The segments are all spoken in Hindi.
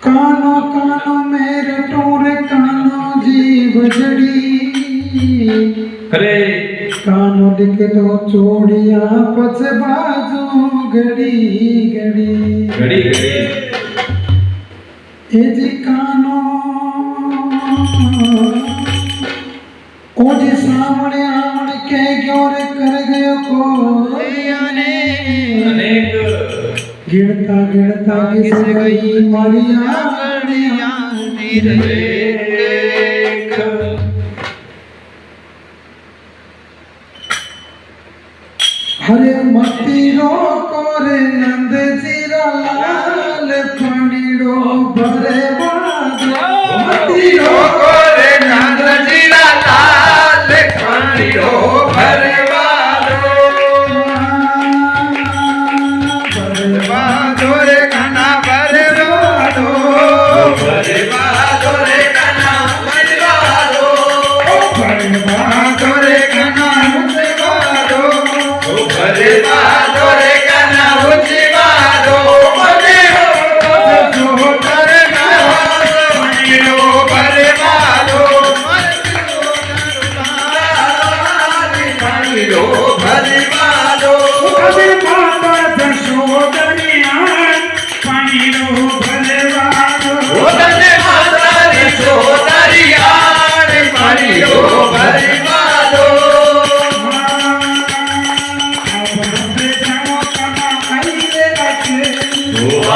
कानो कानो मेरे टोरे कानो जीव जड़ी अरे कानो लिख दो चोड़िया पछ बाजू घड़ी घड़ी घड़ी घड़ी ए जी कानो ओ जी सामने आमने के ग्योर कर गयो को अनेक गिरता गिरता किस गई मरिया मरिया देख हरे मती रो कोरे नंद जीरा लाल पानीड़ो भरे बादो मती रो कोरे नंद जीरा लाल पानीड़ो भरे बादो रे काना भरे बादो भरे बादो रे काना भरे बादो भरे बादो रे काना भरे बादो भरे बादो रे काना भरे बादो भरे बादो भरे बादो पानीड़ो भरे बादो कभी माता जशोदरिया पानीड़ो भरे बादो ओदने माता जशोदरिया पानीड़ो भरे बादो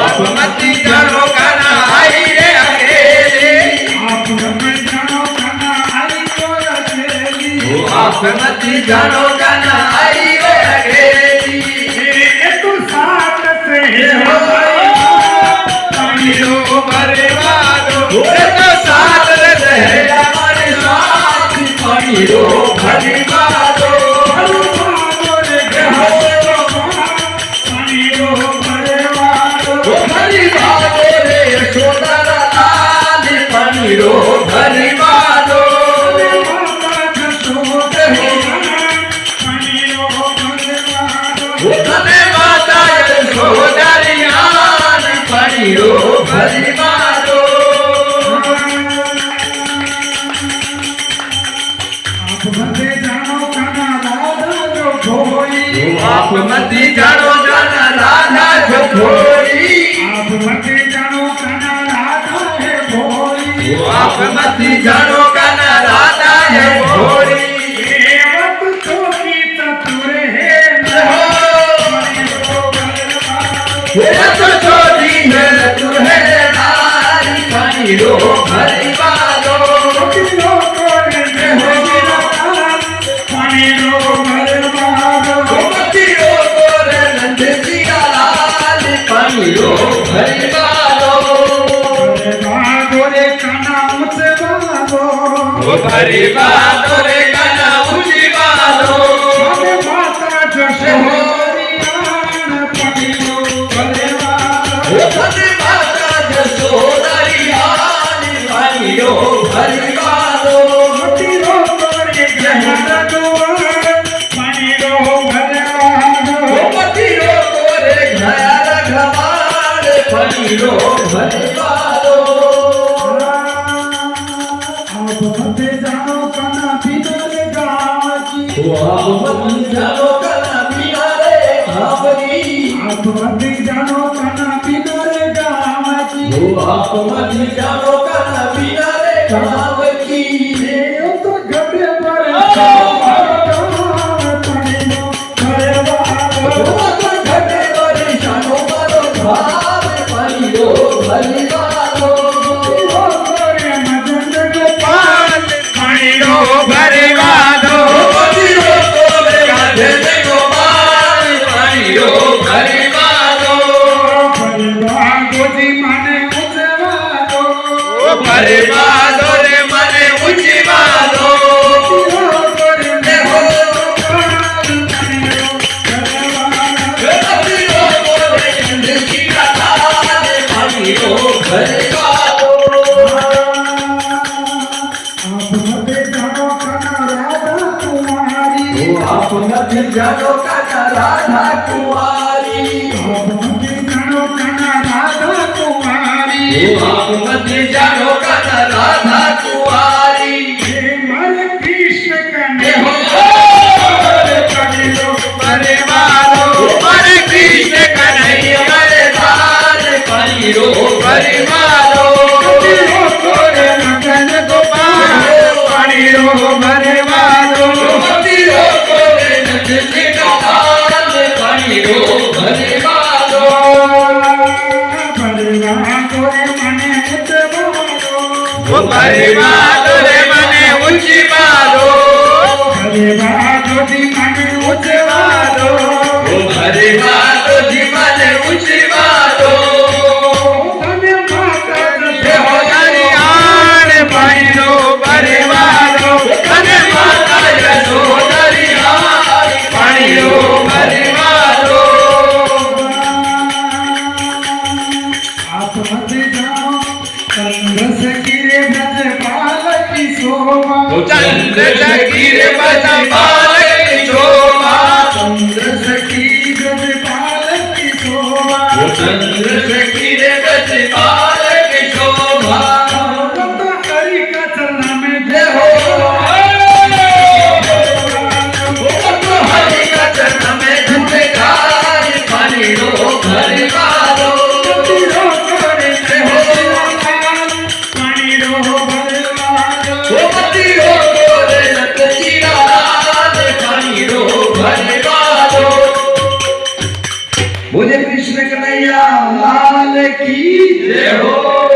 आप मती जानो काना आई रे अकेले आप मती जानो काना आई रे अकेली तो साथ से पानीड़ो भरे बादो ओरे तो साथ रहे हमारे साथ पानीड़ो भरे बादो भरी बादो रे यशोदरा लाल पानीड़ो भरी बादो धने माता यशोदरिया पानीड़ो भरी बादो आप मती जानो जाना राधा जो थोड़ी आप मती जानो काना राधा है भोली तो छोटी है तू है नारी पानीड़ो भरी बादो मतीरो कोरे नंद जीरा लाल पानीड़ो भरी बादो भरी बादो रे काना ऊंची बादो धने माता जशोदरिया पानीड़ो भरी बादो मतीरो कोरे घया रखवाड़ पानीड़ो भरी बादो आप मते जानो कना बिनोरे गाँव की आप मती जानो काना बिना रे भावगी आप मते जानो कना बिनोरे गाँव की आप मती जानो काना बिना रे भावगी ये तो गड्ढे पर घटे परेशानो मारो भाव पानीड़ो भरी बादो पानीड़ो भरी बादो मतीरो कोरे कांधे में गोपाल पानीड़ो भरी बादो भरी बादो रे मने ऊंची बादो मतीरो कोरे नंद जीरा लाल पानीड़ो भरी बादो आप मती जानो काना राधा कुमारी आप मते जानो आप मत जानो कान्हा राधा कुंवारी मारे कृष्ण कने हो मरे मारो मरे कृष्ण कन्हैया मरे दान पनीरो मरे मारो तोरे मगन गोपाल पनीरो मरे मारो पनीरो तोरे नंद गोपाल पनीरो मरे मारो भगवान तोरे मने ऊंचे मारो मरे मारो हरे मने ऊंचे मारो मरे मारो जी मने ऊंचे मारो तने माता हे हो हरियाण भाईरो भरे मारो कने माता यशोदरी हारी पाणियो मरे मारो आप मत जाओ चंद्र सखीरे ब्रज बालकी शोभा चंद्र सखीर बज बालक शोभा चंद्र सखी ब्रज बालकी शोभा चंद्र सखीर बज बालक शोभा तो हरि का चरण में जय हो तो हरि का चरण में झुमकार पानी रो घर मारो तीरो करे जय हो पानी रो भगवान ओ मती रो गोरे लत चिराल पानी रो घर मारो बोले कृष्ण कन्हैया लाल की जय हो।